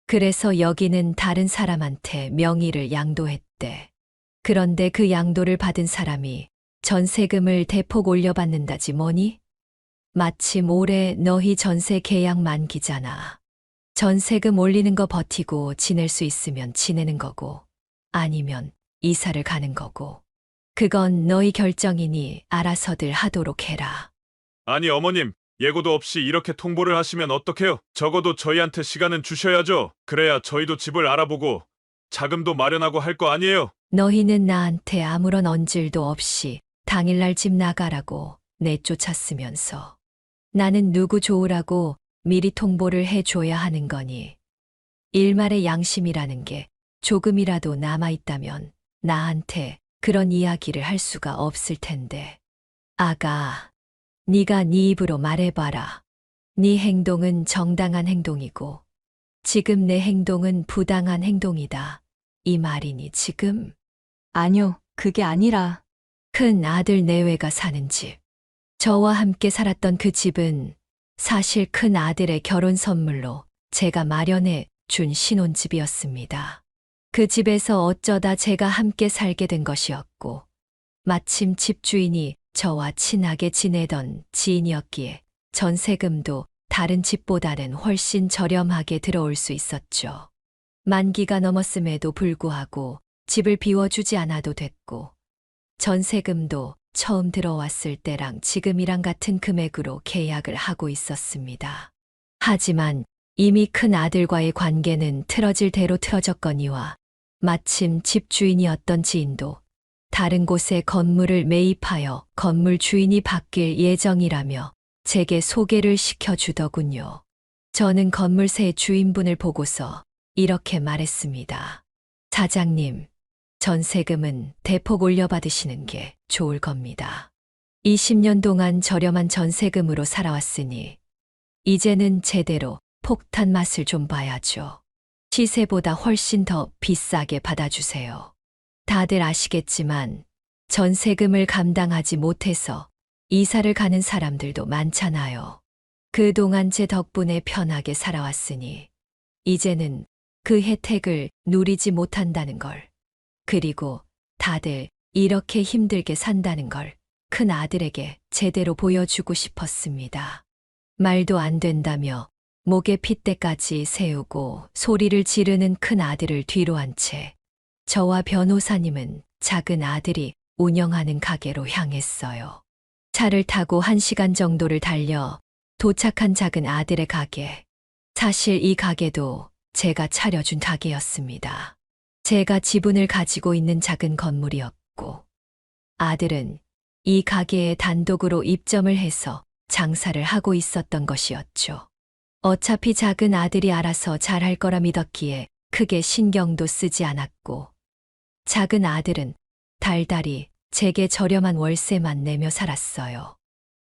그래서 여기는 다른 사람한테 명의를 양도했대. 그런데 그 양도를 받은 사람이 전세금을 대폭 올려받는다지 뭐니? 마침 올해 너희 전세 계약 만기잖아. 전세금 올리는 거 버티고 지낼 수 있으면 지내는 거고 아니면 이사를 가는 거고. 그건 너희 결정이니 알아서들 하도록 해라. 아니, 어머님, 예고도 없이 이렇게 통보를 하시면 어떡해요? 적어도 저희한테 시간은 주셔야죠. 그래야 저희도 집을 알아보고 자금도 마련하고 할 거 아니에요? 너희는 나한테 아무런 언질도 없이 당일날 집 나가라고 내쫓았으면서 나는 누구 좋으라고 미리 통보를 해줘야 하는 거니. 일말의 양심이라는 게 조금이라도 남아있다면 나한테 그런 이야기를 할 수가 없을 텐데. 아가, 네가 네 입으로 말해봐라. 네 행동은 정당한 행동이고 지금 내 행동은 부당한 행동이다. 이 말이니 지금? 아니요, 그게 아니라 큰 아들 내외가 사는 집. 저와 함께 살았던 그 집은 사실 큰 아들의 결혼 선물로 제가 마련해 준 신혼집이었습니다. 그 집에서 어쩌다 제가 함께 살게 된 것이었고 마침 집주인이 저와 친하게 지내던 지인이었기에 전세금도 다른 집보다는 훨씬 저렴하게 들어올 수 있었죠. 만기가 넘었음에도 불구하고 집을 비워주지 않아도 됐고, 전세금도 처음 들어왔을 때랑 지금이랑 같은 금액으로 계약을 하고 있었습니다. 하지만 이미 큰 아들과의 관계는 틀어질 대로 틀어졌거니와 마침 집주인이었던 지인도 다른 곳에 건물을 매입하여 건물 주인이 바뀔 예정이라며 제게 소개를 시켜주더군요. 저는 건물새 주인분을 보고서 이렇게 말했습니다. 사장님, 전세금은 대폭 올려받으시는 게 좋을 겁니다. 20년 동안 저렴한 전세금으로 살아왔으니 이제는 제대로 폭탄 맛을 좀 봐야죠. 시세보다 훨씬 더 비싸게 받아주세요. 다들 아시겠지만 전세금을 감당하지 못해서 이사를 가는 사람들도 많잖아요. 그동안 제 덕분에 편하게 살아왔으니 이제는 그 혜택을 누리지 못한다는 걸, 그리고 다들 이렇게 힘들게 산다는 걸 큰 아들에게 제대로 보여주고 싶었습니다. 말도 안 된다며 목에 핏대까지 세우고 소리를 지르는 큰 아들을 뒤로 한 채 저와 변호사님은 작은 아들이 운영하는 가게로 향했어요. 차를 타고 1시간 정도를 달려 도착한 작은 아들의 가게. 사실 이 가게도 제가 차려준 가게였습니다. 제가 지분을 가지고 있는 작은 건물이었고, 아들은 이 가게에 단독으로 입점을 해서 장사를 하고 있었던 것이었죠. 어차피 작은 아들이 알아서 잘할 거라 믿었기에 크게 신경도 쓰지 않았고, 작은 아들은 달달이 제게 저렴한 월세만 내며 살았어요.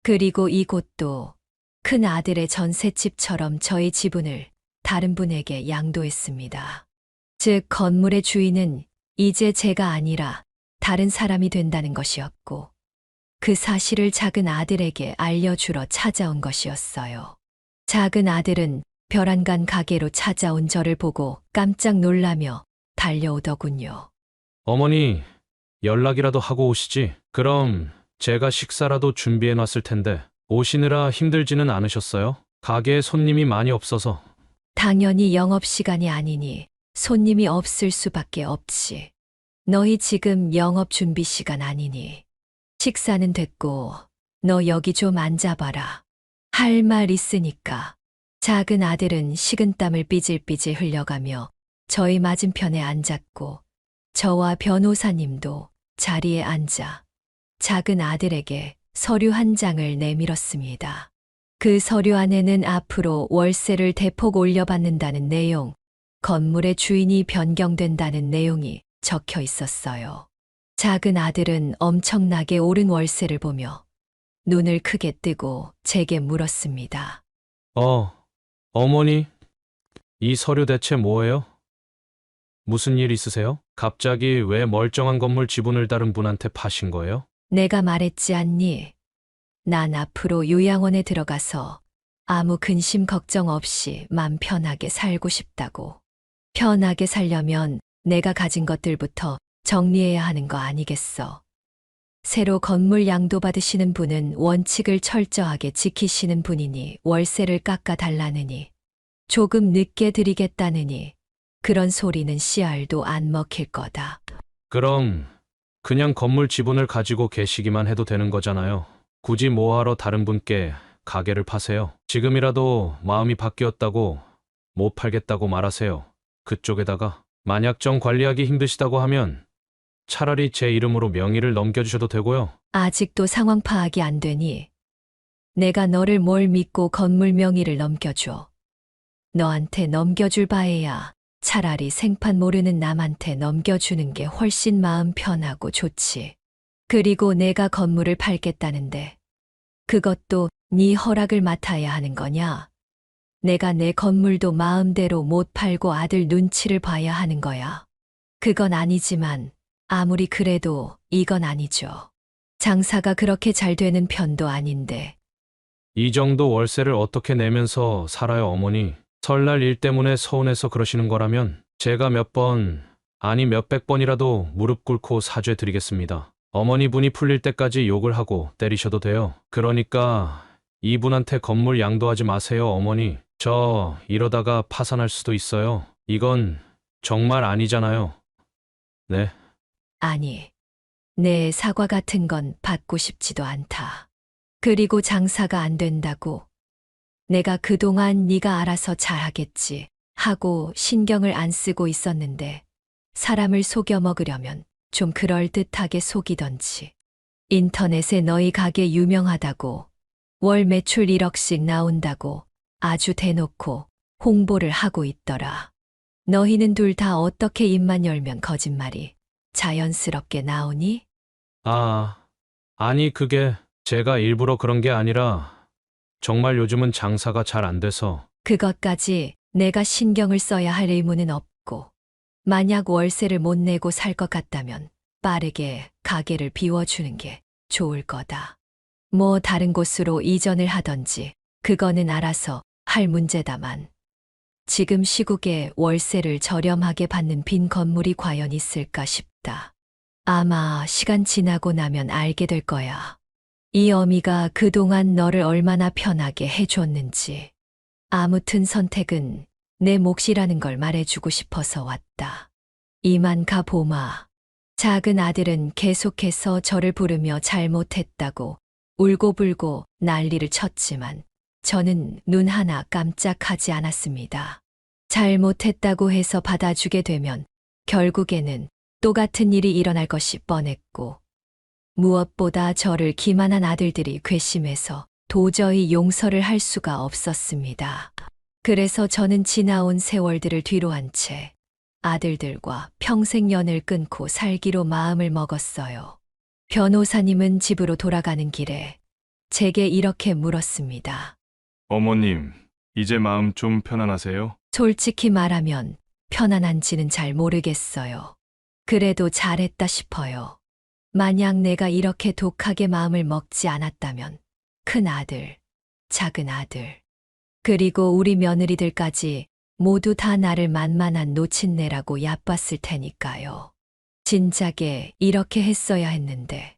그리고 이곳도 큰 아들의 전셋집처럼 저희 지분을 다른 분에게 양도했습니다. 즉, 건물의 주인은 이제 제가 아니라 다른 사람이 된다는 것이었고, 그 사실을 작은 아들에게 알려주러 찾아온 것이었어요. 작은 아들은 벼랑간 가게로 찾아온 저를 보고 깜짝 놀라며 달려오더군요. 어머니, 연락이라도 하고 오시지. 그럼 제가 식사라도 준비해 놨을 텐데 오시느라 힘들지는 않으셨어요? 가게에 손님이 많이 없어서. 당연히 영업시간이 아니니 손님이 없을 수밖에 없지. 너희 지금 영업 준비 시간 아니니. 식사는 됐고 너 여기 좀 앉아봐라. 할 말 있으니까. 작은 아들은 식은땀을 삐질삐질 흘려가며 저희 맞은편에 앉았고, 저와 변호사님도 자리에 앉아 작은 아들에게 서류 한 장을 내밀었습니다. 그 서류 안에는 앞으로 월세를 대폭 올려받는다는 내용, 건물의 주인이 변경된다는 내용이 적혀 있었어요. 작은 아들은 엄청나게 오른 월세를 보며 눈을 크게 뜨고 제게 물었습니다. 어머니, 이 서류 대체 뭐예요? 무슨 일 있으세요? 갑자기 왜 멀쩡한 건물 지분을 다른 분한테 파신 거예요? 내가 말했지 않니? 난 앞으로 요양원에 들어가서 아무 근심 걱정 없이 맘 편하게 살고 싶다고. 편하게 살려면 내가 가진 것들부터 정리해야 하는 거 아니겠어. 새로 건물 양도받으시는 분은 원칙을 철저하게 지키시는 분이니 월세를 깎아달라느니, 조금 늦게 드리겠다느니, 그런 소리는 씨알도 안 먹힐 거다. 그럼 그냥 건물 지분을 가지고 계시기만 해도 되는 거잖아요. 굳이 뭐하러 다른 분께 가게를 파세요? 지금이라도 마음이 바뀌었다고 못 팔겠다고 말하세요. 그쪽에다가 만약 정 관리하기 힘드시다고 하면 차라리 제 이름으로 명의를 넘겨주셔도 되고요. 아직도 상황 파악이 안 되니 내가 너를 뭘 믿고 건물 명의를 넘겨줘. 너한테 넘겨줄 바에야 차라리 생판 모르는 남한테 넘겨주는 게 훨씬 마음 편하고 좋지. 그리고 내가 건물을 팔겠다는데 그것도 네 허락을 맡아야 하는 거냐? 내가 내 건물도 마음대로 못 팔고 아들 눈치를 봐야 하는 거야. 그건 아니지만 아무리 그래도 이건 아니죠. 장사가 그렇게 잘 되는 편도 아닌데. 이 정도 월세를 어떻게 내면서 살아요, 어머니? 설날 일 때문에 서운해서 그러시는 거라면 제가 몇 번, 아니 몇백 번이라도 무릎 꿇고 사죄 드리겠습니다. 어머니 분이 풀릴 때까지 욕을 하고 때리셔도 돼요. 그러니까 이분한테 건물 양도하지 마세요, 어머니. 저 이러다가 파산할 수도 있어요. 이건 정말 아니잖아요. 네. 아니, 내 사과 같은 건 받고 싶지도 않다. 그리고 장사가 안 된다고. 내가 그동안 네가 알아서 잘하겠지 하고 신경을 안 쓰고 있었는데 사람을 속여 먹으려면 좀 그럴듯하게 속이던지. 인터넷에 너희 가게 유명하다고 월 매출 1억씩 나온다고 아주 대놓고 홍보를 하고 있더라. 너희는 둘 다 어떻게 입만 열면 거짓말이 자연스럽게 나오니? 아니 그게 제가 일부러 그런 게 아니라 정말 요즘은 장사가 잘 안 돼서. 그것까지 내가 신경을 써야 할 의무는 없고, 만약 월세를 못 내고 살 것 같다면 빠르게 가게를 비워주는 게 좋을 거다. 뭐 다른 곳으로 이전을 하던지 그거는 알아서 할 문제다만 지금 시국에 월세를 저렴하게 받는 빈 건물이 과연 있을까 싶다. 아마 시간 지나고 나면 알게 될 거야. 이 어미가 그동안 너를 얼마나 편하게 해줬는지. 아무튼 선택은 내 몫이라는 걸 말해주고 싶어서 왔다. 이만 가보마. 작은 아들은 계속해서 저를 부르며 잘못했다고 울고불고 난리를 쳤지만 저는 눈 하나 깜짝하지 않았습니다. 잘못했다고 해서 받아주게 되면 결국에는 똑같은 일이 일어날 것이 뻔했고, 무엇보다 저를 기만한 아들들이 괘씸해서 도저히 용서를 할 수가 없었습니다. 그래서 저는 지나온 세월들을 뒤로한 채 아들들과 평생 연을 끊고 살기로 마음을 먹었어요. 변호사님은 집으로 돌아가는 길에 제게 이렇게 물었습니다. 어머님, 이제 마음 좀 편안하세요? 솔직히 말하면 편안한지는 잘 모르겠어요. 그래도 잘했다 싶어요. 만약 내가 이렇게 독하게 마음을 먹지 않았다면 큰 아들, 작은 아들, 그리고 우리 며느리들까지 모두 다 나를 만만한 놓친내라고 얕봤을 테니까요. 진작에 이렇게 했어야 했는데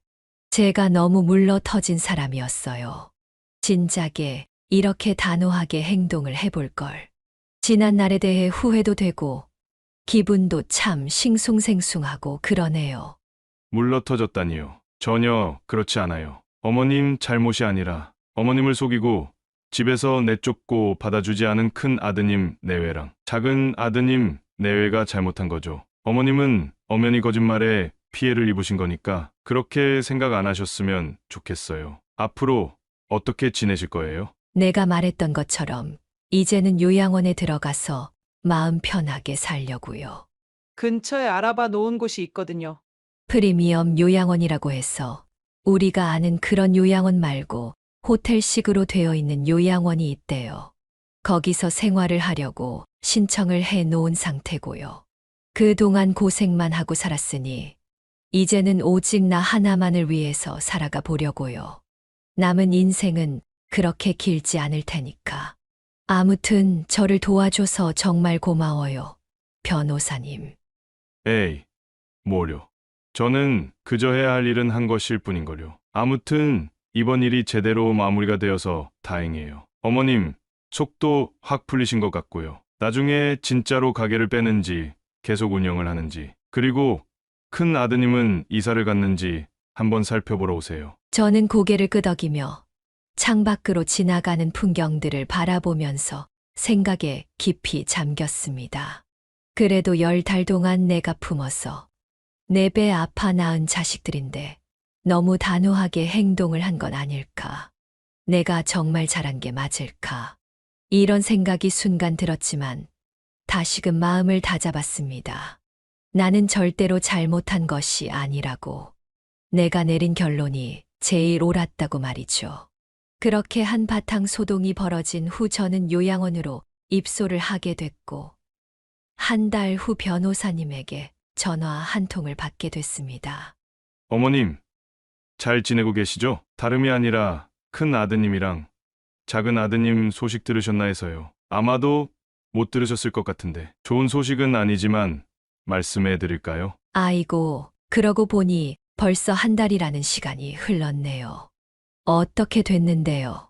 제가 너무 물러터진 사람이었어요. 진작에 이렇게 단호하게 행동을 해볼 걸. 지난 날에 대해 후회도 되고 기분도 참 싱숭생숭하고 그러네요. 물러터졌다니요. 전혀 그렇지 않아요. 어머님 잘못이 아니라 어머님을 속이고 집에서 내쫓고 받아주지 않은 큰 아드님 내외랑 작은 아드님 내외가 잘못한 거죠. 어머님은 엄연히 거짓말에 피해를 입으신 거니까 그렇게 생각 안 하셨으면 좋겠어요. 앞으로 어떻게 지내실 거예요? 내가 말했던 것처럼 이제는 요양원에 들어가서 마음 편하게 살려고요. 근처에 알아봐 놓은 곳이 있거든요. 프리미엄 요양원이라고 해서 우리가 아는 그런 요양원 말고 호텔식으로 되어 있는 요양원이 있대요. 거기서 생활을 하려고 신청을 해 놓은 상태고요. 그동안 고생만 하고 살았으니 이제는 오직 나 하나만을 위해서 살아가 보려고요. 남은 인생은 그렇게 길지 않을 테니까. 아무튼 저를 도와줘서 정말 고마워요, 변호사님. 에이, 뭐려. 저는 그저 해야 할 일은 한 것일 뿐인걸요. 아무튼 이번 일이 제대로 마무리가 되어서 다행이에요. 어머님, 속도 확 풀리신 것 같고요. 나중에 진짜로 가게를 빼는지 계속 운영을 하는지, 그리고 큰 아드님은 이사를 갔는지 한번 살펴보러 오세요. 저는 고개를 끄덕이며 창밖으로 지나가는 풍경들을 바라보면서 생각에 깊이 잠겼습니다. 그래도 10달 동안 내가 품어서 내 배 아파 낳은 자식들인데 너무 단호하게 행동을 한 건 아닐까? 내가 정말 잘한 게 맞을까? 이런 생각이 순간 들었지만 다시금 마음을 다잡았습니다. 나는 절대로 잘못한 것이 아니라고. 내가 내린 결론이 제일 옳았다고 말이죠. 그렇게 한바탕 소동이 벌어진 후 저는 요양원으로 입소를 하게 됐고, 한 달 후 변호사님에게 전화 한 통을 받게 됐습니다. 어머님, 잘 지내고 계시죠? 다름이 아니라 큰 아드님이랑 작은 아드님 소식 들으셨나 해서요. 아마도 못 들으셨을 것 같은데 좋은 소식은 아니지만 말씀해 드릴까요? 아이고, 그러고 보니 벌써 한 달이라는 시간이 흘렀네요. 어떻게 됐는데요?